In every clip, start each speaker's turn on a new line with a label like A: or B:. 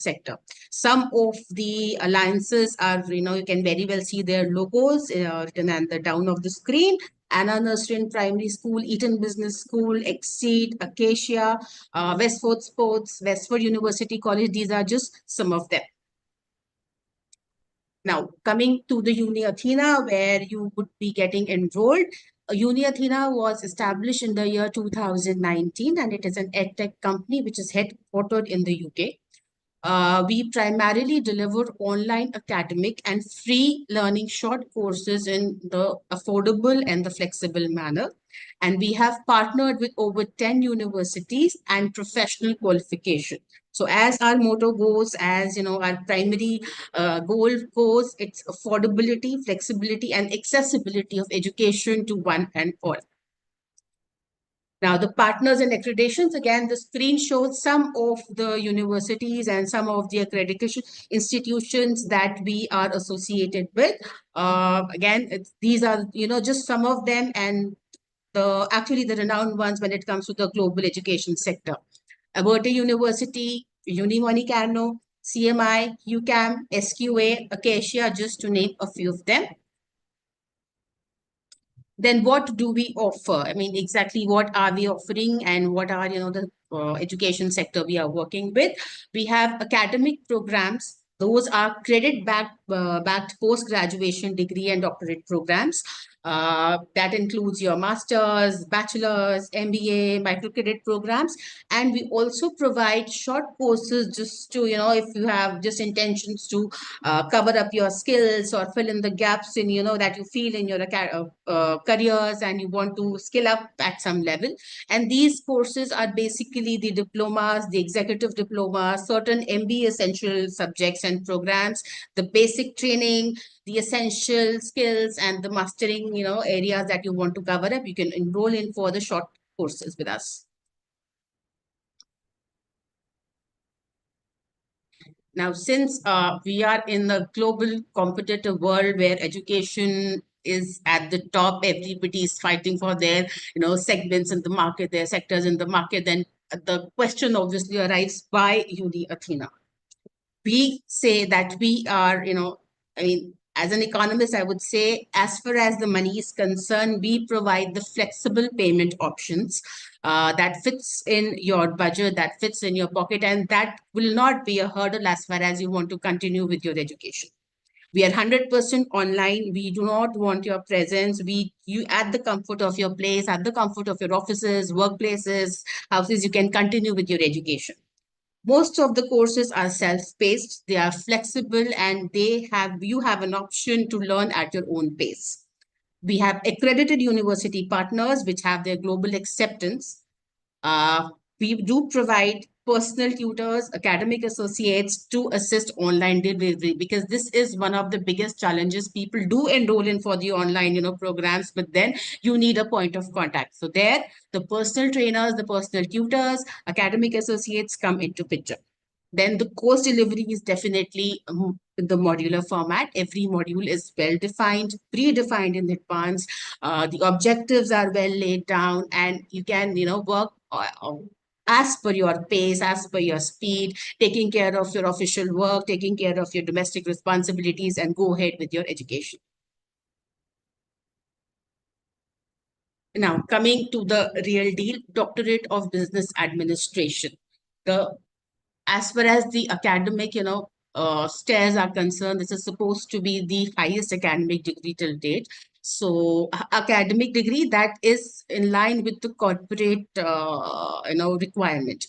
A: sector. Some of the alliances are, you can very well see their logos written at the down of the screen. Anna Nursery and Primary School, Eton Business School, Exceed, Acacia, Westford Sports, Westford University College. These are just some of them. Now, coming to the UniAthena, where you would be getting enrolled. UniAthena was established in the year 2019, and it is an edtech company which is headquartered in the UK. We primarily deliver online academic and free learning short courses in the affordable and the flexible manner. And we have partnered with over 10 universities and professional qualification. So as our motto goes, as our primary goal goes, it's affordability, flexibility, and accessibility of education to one and all. Now, the partners and accreditations, again, the screen shows some of the universities and some of the accreditation institutions that we are associated with. Again, these are, just some of them, and actually the renowned ones when it comes to the global education sector. Aberta University, UniAthena, CMI, UCAM, SQA, Acacia, just to name a few of them. Then what do we offer? I mean, exactly what are we offering, and what are, the education sector we are working with? We have academic programs. Those are backed post-graduation degree and doctorate programs. That includes your master's, bachelor's, MBA, microcredit programs. And we also provide short courses just to, if you have just intentions to cover up your skills or fill in the gaps in, that you feel in your careers, and you want to skill up at some level. And these courses are basically the diplomas, the executive diplomas, certain MBA essential subjects and programs, the basic training, the essential skills, and the mastering, areas that you want to cover up. You can enroll in for the short courses with us. Now, since we are in a global competitive world where education is at the top, everybody is fighting for their, segments in the market, their sectors in the market, then the question obviously arises, why UniAthena? We say that we are, as an economist, I would say, as far as the money is concerned, we provide the flexible payment options that fits in your budget, that fits in your pocket, and that will not be a hurdle as far as you want to continue with your education. We are 100% online. We do not want your presence. You at the comfort of your place, at the comfort of your offices, workplaces, houses, you can continue with your education. Most of the courses are self-paced, they are flexible, and you have an option to learn at your own pace. We have accredited university partners which have their global acceptance. We do provide personal tutors, academic associates to assist online delivery, because this is one of the biggest challenges. People do enroll in for the online, programs, but then you need a point of contact. So there, the personal trainers, the personal tutors, academic associates come into picture. Then the course delivery is definitely the modular format. Every module is well-defined, predefined in advance. The objectives are well laid down, and you can, work as per your pace, as per your speed, taking care of your official work, taking care of your domestic responsibilities, and go ahead with your education. Now, coming to the real deal, Doctorate of Business Administration. As far as the academic, stairs are concerned, this is supposed to be the highest academic degree till date. So academic degree that is in line with the corporate, requirement.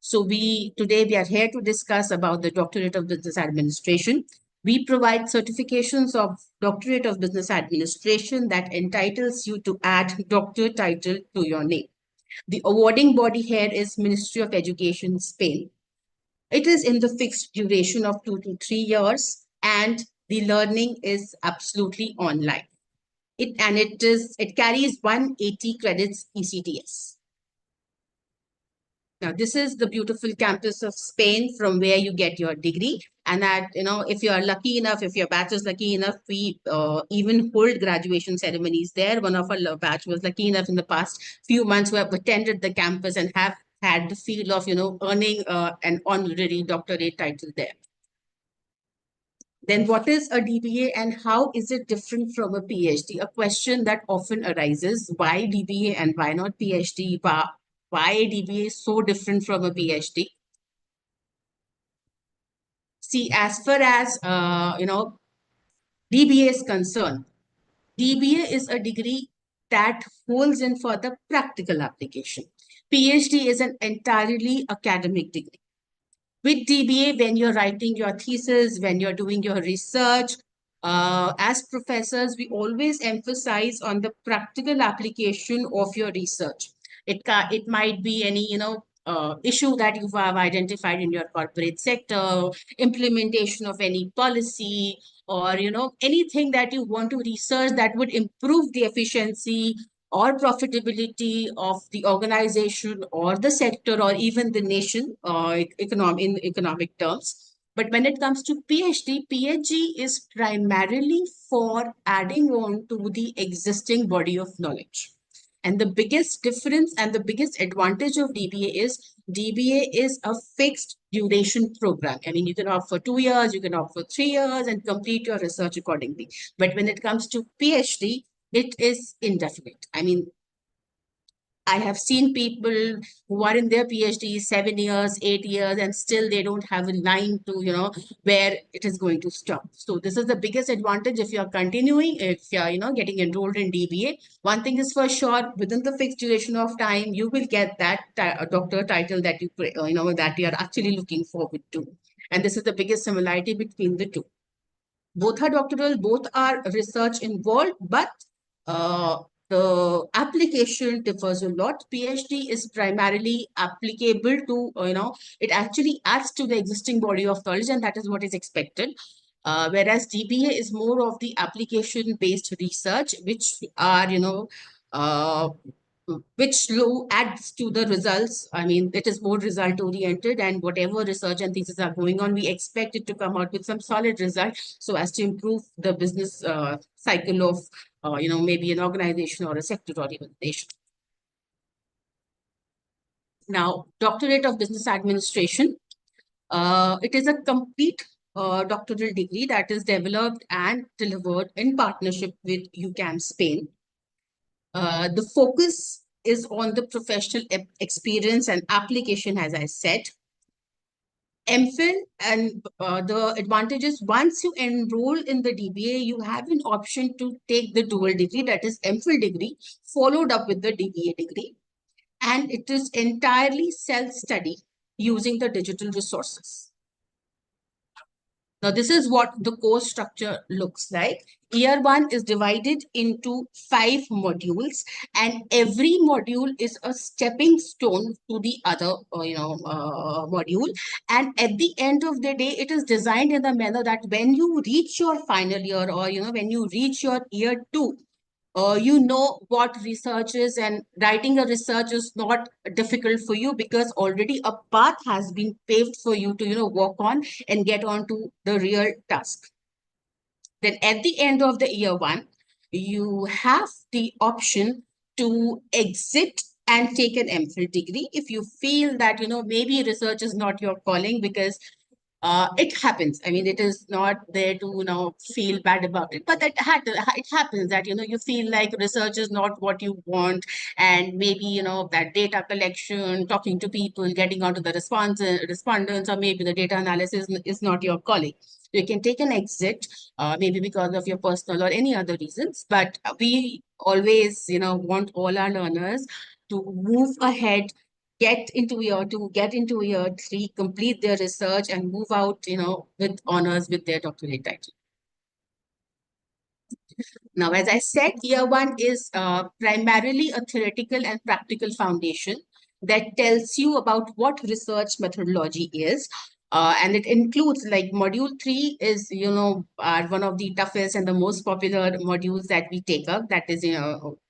A: So today we are here to discuss about the Doctorate of Business Administration. We provide certifications of Doctorate of Business Administration that entitles you to add doctor title to your name. The awarding body here is Ministry of Education, Spain. It is in the fixed duration of 2 to 3 years, and the learning is absolutely online. It carries 180 credits ECTS. Now, this is the beautiful campus of Spain from where you get your degree. And that, if you are lucky enough, if your batch is lucky enough, we even hold graduation ceremonies there. One of our batch was lucky enough in the past few months who have attended the campus and have had the feel of, earning an honorary doctorate title there. Then what is a DBA and how is it different from a PhD? A question that often arises: why DBA and why not PhD? Why DBA is so different from a PhD? See, as far as DBA is concerned, DBA is a degree that holds in for the practical application. PhD is an entirely academic degree. With DBA, when you're writing your thesis, when you're doing your research, as professors, we always emphasize on the practical application of your research. It might be any, issue that you have identified in your corporate sector, implementation of any policy, or, anything that you want to research that would improve the efficiency or profitability of the organization or the sector or even the nation in economic terms. But when it comes to PhD is primarily for adding on to the existing body of knowledge. And the biggest difference and the biggest advantage of DBA is a fixed duration program. I mean, you can opt for 2 years, you can opt for 3 years and complete your research accordingly. But when it comes to PhD, it is indefinite. I mean, I have seen people who are in their PhD 7 years, 8 years, and still they don't have a line to, where it is going to stop. So this is the biggest advantage if you're continuing, if you're, getting enrolled in DBA. One thing is for sure, within the fixed duration of time, you will get that doctor title that that you are actually looking forward to. And this is the biggest similarity between the two. Both are doctoral, both are research involved, but uh, the application differs a lot. PhD is primarily applicable to, it actually adds to the existing body of knowledge, and that is what is expected. Whereas DBA is more of the application-based research, which are, uh, which low adds to the results. I mean, it is more result oriented, and whatever research and thesis are going on, we expect it to come out with some solid result so as to improve the business cycle of, maybe an organization or a sector or even a nation. Now, Doctorate of Business Administration. It is a complete doctoral degree that is developed and delivered in partnership with UCAM Spain. The focus is on the professional experience and application, as I said. MPhil and the advantages, once you enroll in the DBA, you have an option to take the dual degree, that is MPhil degree, followed up with the DBA degree. And it is entirely self-study using the digital resources. Now, this is what the course structure looks like. Year one is divided into 5 modules, and every module is a stepping stone to the other, module. And at the end of the day, it is designed in the manner that when you reach your final year, or when you reach your year 2, you know what research is, and writing a research is not difficult for you because already a path has been paved for you to, work on and get on to the real task. Then at the end of the year one, you have the option to exit and take an MPhil degree if you feel that, maybe research is not your calling, because it happens. I mean, it is not there to feel bad about it, but it happens that you feel like research is not what you want, and maybe that data collection, talking to people, getting onto the respondents, or maybe the data analysis is not your calling. You can take an exit, maybe because of your personal or any other reasons. But we always want all our learners to move ahead, get into year 2, get into year 3, complete their research, and move out, with honors with their doctorate title. Now, as I said, year 1 is primarily a theoretical and practical foundation that tells you about what research methodology is. And it includes, like, module 3 is, one of the toughest and the most popular modules that we take up. That is,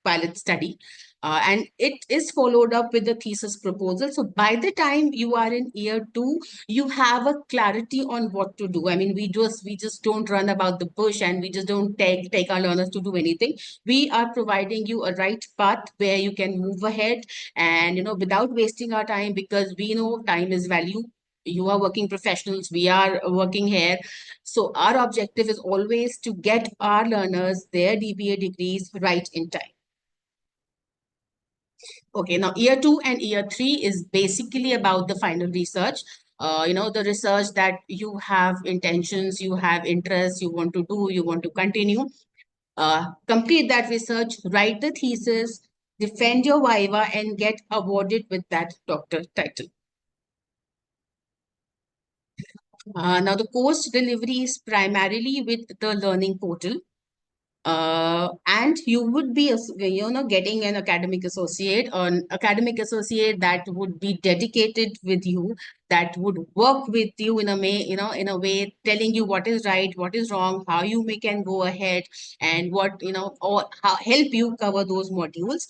A: pilot study. And it is followed up with the thesis proposal. So by the time you are in year two, you have a clarity on what to do. I mean, we just don't run about the bush, and we just don't take our learners to do anything. We are providing you a right path where you can move ahead, and without wasting our time, because we know time is value. You are working professionals, we are working here. So our objective is always to get our learners their DBA degrees right in time. Okay, now year two and year three is basically about the final research. The research that you have intentions, you have interests, you want to do, you want to continue. Complete that research, write the thesis, defend your viva, and get awarded with that doctor title. Now, the course delivery is primarily with the learning portal. And you would be getting an academic associate that would be dedicated with you, that would work with you in a way, telling you what is right, what is wrong, how you can go ahead, and or how help you cover those modules.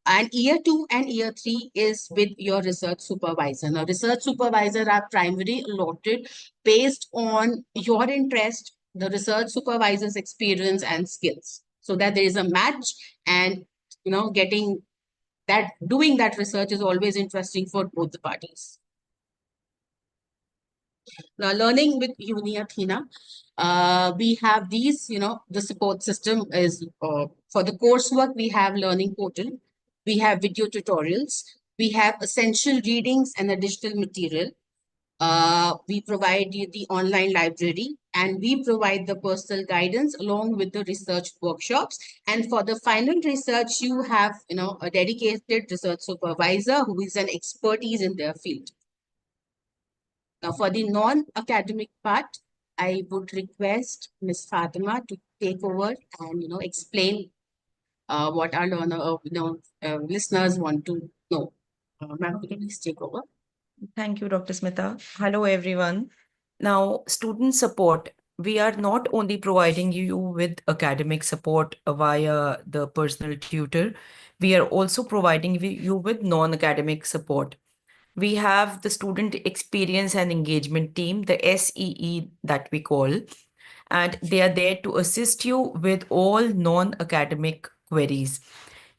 A: And year two and year three is with your research supervisor. Now, research supervisor are primarily allotted based on your interest, the research supervisor's experience and skills, so that there is a match. And getting that, doing that research is always interesting for both the parties. Now, learning with UniAthena, we have these, the support system is for the coursework, we have learning portal, we have video tutorials, we have essential readings and additional material. We provide you the online library, and we provide the personal guidance along with the research workshops. And for the final research, you have, a dedicated research supervisor who is an expertise in their field. Now, for the non-academic part, I would request Ms. Fatima to take over and, explain what our listeners want to know. Ma'am, could you please take over?
B: Thank you, Dr. Smita. Hello, everyone. Now, student support. We are not only providing you with academic support via the personal tutor, we are also providing you with non-academic support. We have the student experience and engagement team, the SEE that we call, and they are there to assist you with all non-academic queries.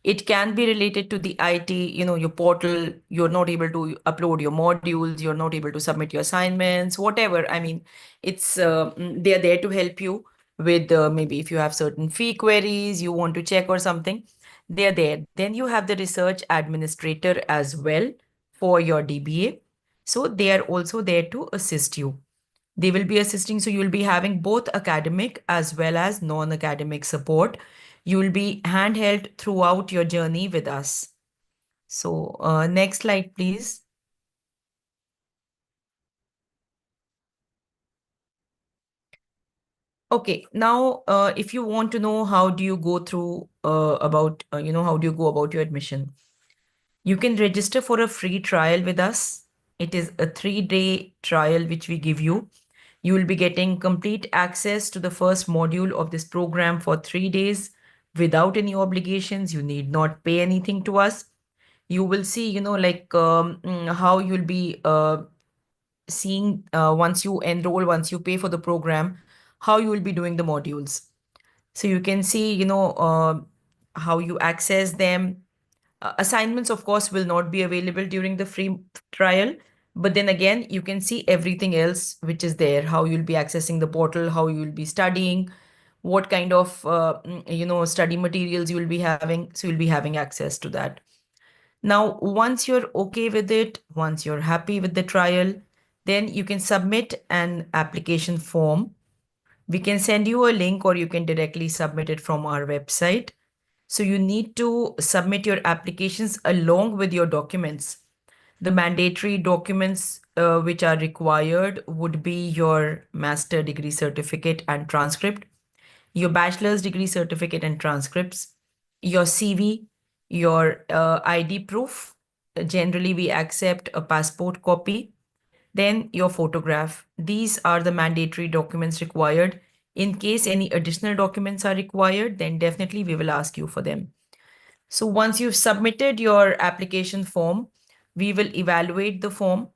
B: It can be related to the IT, your portal, you're not able to upload your modules, you're not able to submit your assignments, whatever. I mean, they're there to help you with maybe if you have certain fee queries, you want to check or something, they're there. Then you have the research administrator as well for your DBA. So they are also there to assist you. They will be assisting, so you'll be having both academic as well as non-academic support. You will be handheld throughout your journey with us. So next slide, please. Okay, now if you want to know how do you go through how do you go about your admission, you can register for a free trial with us. It is a 3-day trial which we give you. You will be getting complete access to the first module of this program for 3 days without any obligations. You need not pay anything to us. You will see, how you'll be seeing once you enroll, once you pay for the program, how you will be doing the modules. So you can see, how you access them. Assignments, of course, will not be available during the free trial. But then again, you can see everything else which is there, how you'll be accessing the portal, how you'll be studying, what kind of, study materials you will be having. So you'll be having access to that. Now, once you're okay with it, once you're happy with the trial, then you can submit an application form. We can send you a link or you can directly submit it from our website. So you need to submit your applications along with your documents. The mandatory documents which are required would be your master degree certificate and transcript, your bachelor's degree certificate and transcripts, your CV, your ID proof. Generally, we accept a passport copy, then your photograph. These are the mandatory documents required. In case any additional documents are required, then definitely we will ask you for them. So once you've submitted your application form, we will evaluate the form,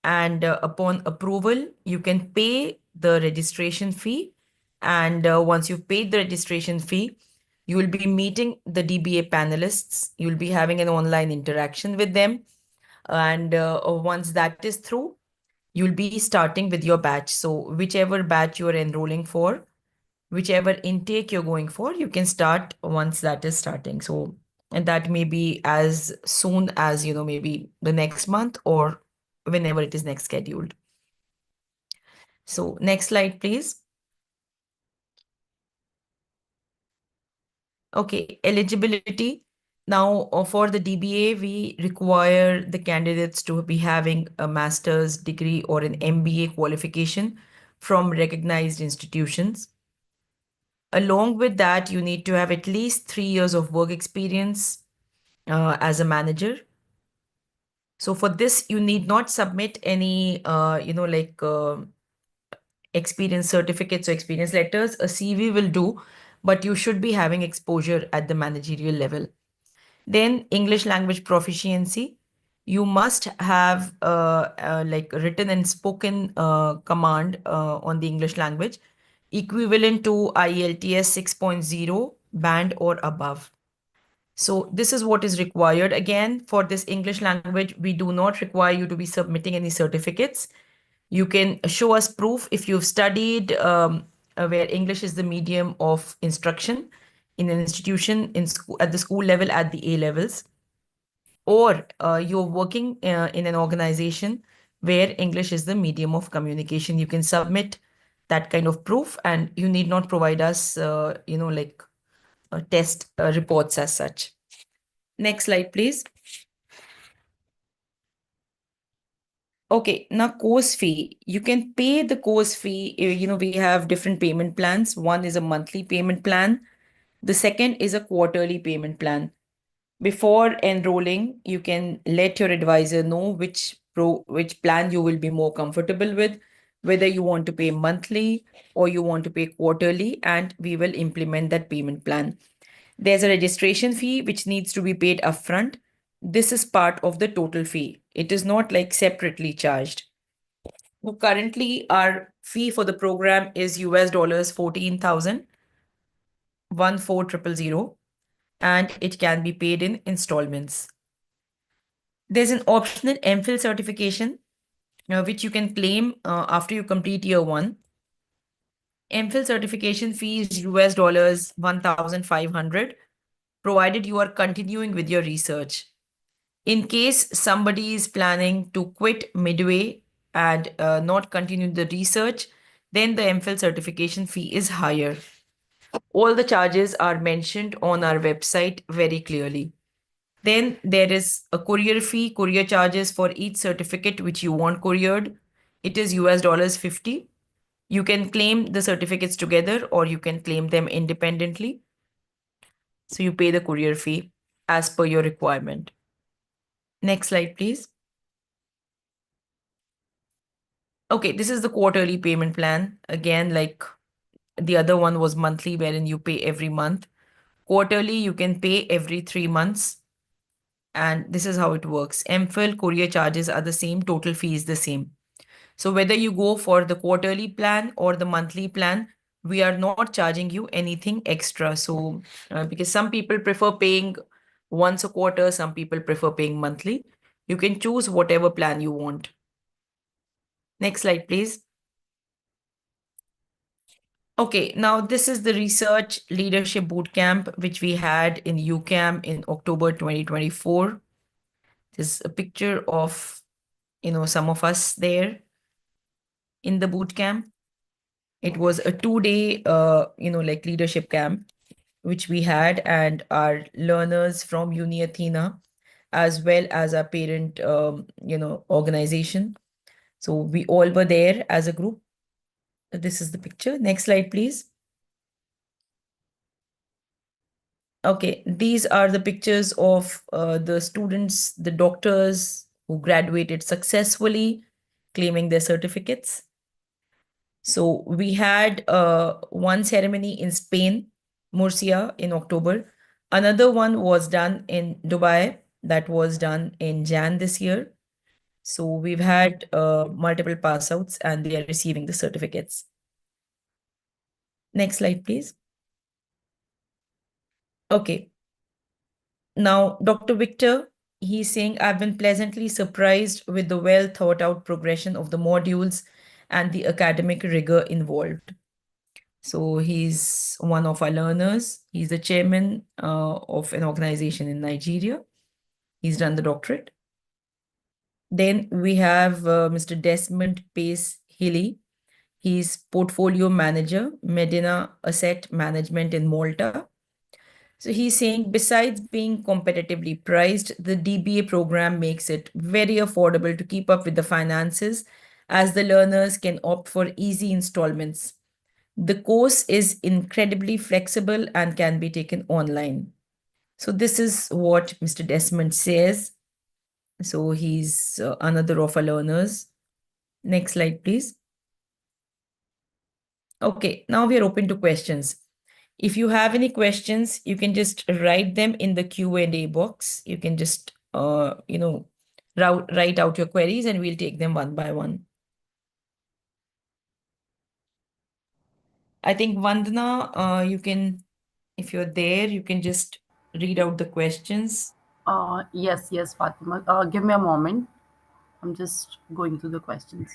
B: and upon approval, you can pay the registration fee. And once you've paid the registration fee, you will be meeting the DBA panelists. You'll be having an online interaction with them. And once that is through, you'll be starting with your batch. So whichever batch you're enrolling for, whichever intake you're going for, you can start once that is starting. So, and that may be as soon as, maybe the next month or whenever it is next scheduled. So next slide, please. Okay, eligibility. Now, for the DBA, we require the candidates to be having a master's degree or an MBA qualification from recognized institutions. Along with that, you need to have at least 3 years of work experience as a manager. So for this, you need not submit any, experience certificates or experience letters. A CV will do, but you should be having exposure at the managerial level. Then English language proficiency. You must have like written and spoken command on the English language equivalent to IELTS 6.0 band or above. So this is what is required. Again, for this English language, we do not require you to be submitting any certificates. You can show us proof if you've studied where English is the medium of instruction in an institution in school, at the school level, at the A levels, or you're working in an organization where English is the medium of communication. You can submit that kind of proof, and you need not provide us, test reports as such. Next slide, please. Okay, now course fee. You can pay the course fee. We have different payment plans. One is a monthly payment plan. The second is a quarterly payment plan. Before enrolling, you can let your advisor know which plan you will be more comfortable with, whether you want to pay monthly or you want to pay quarterly, and we will implement that payment plan. There's a registration fee which needs to be paid upfront. This is part of the total fee. It is not like separately charged. So currently, our fee for the program is US dollars 14,000, 14,000, and it can be paid in installments. There's an optional MPhil certification, which you can claim after you complete year one. MPhil certification fee is US dollars 1,500, provided you are continuing with your research. In case somebody is planning to quit midway and not continue the research, then the MPhil certification fee is higher. All the charges are mentioned on our website very clearly. Then there is a courier fee, courier charges for each certificate which you want couriered. It is US dollars 50. You can claim the certificates together or you can claim them independently. So you pay the courier fee as per your requirement. Next slide, please. Okay, this is the quarterly payment plan. Again, like the other one was monthly, wherein you pay every month. Quarterly, you can pay every 3 months. And this is how it works. MPhil courier charges are the same, total fee is the same. So whether you go for the quarterly plan or the monthly plan, we are not charging you anything extra. So because some people prefer paying once a quarter, some people prefer paying monthly. You can choose whatever plan you want. Next slide, please. Okay, now this is the research leadership bootcamp which we had in UCAM in October 2024. This is a picture of some of us there in the boot camp. It was a 2-day like leadership camp which we had, and our learners from UniAthena as well as our parent organization. So we all were there as a group. This is the picture. Next slide, please. Okay, these are the pictures of the students, the doctors who graduated successfully, claiming their certificates. So we had one ceremony in Spain, Murcia, in October, Another one was done in Dubai, that was done in Jan this year. So we've had multiple pass outs and they are receiving the certificates. Next slide, please. Okay. Now, Dr. Victor, he's saying, I've been pleasantly surprised with the well thought out progression of the modules and the academic rigor involved. So he's one of our learners. He's the chairman of an organization in Nigeria. He's done the doctorate. Then we have Mr. Desmond Pace Healy. He's portfolio manager, Medina Asset Management in Malta. So he's saying, besides being competitively priced, the DBA program makes it very affordable to keep up with the finances, as the learners can opt for easy installments. The course is incredibly flexible and can be taken online. So this is what Mr. Desmond says. So he's another of our learners. Next slide, please. Okay, now we are open to questions. If you have any questions, you can just write them in the Q&A box. You can just, write out your queries and we'll take them one by one. I think Vandana, you can, if you're there, you can just read out the questions.
C: Yes, Fatima. Give me a moment. I'm just going through the questions.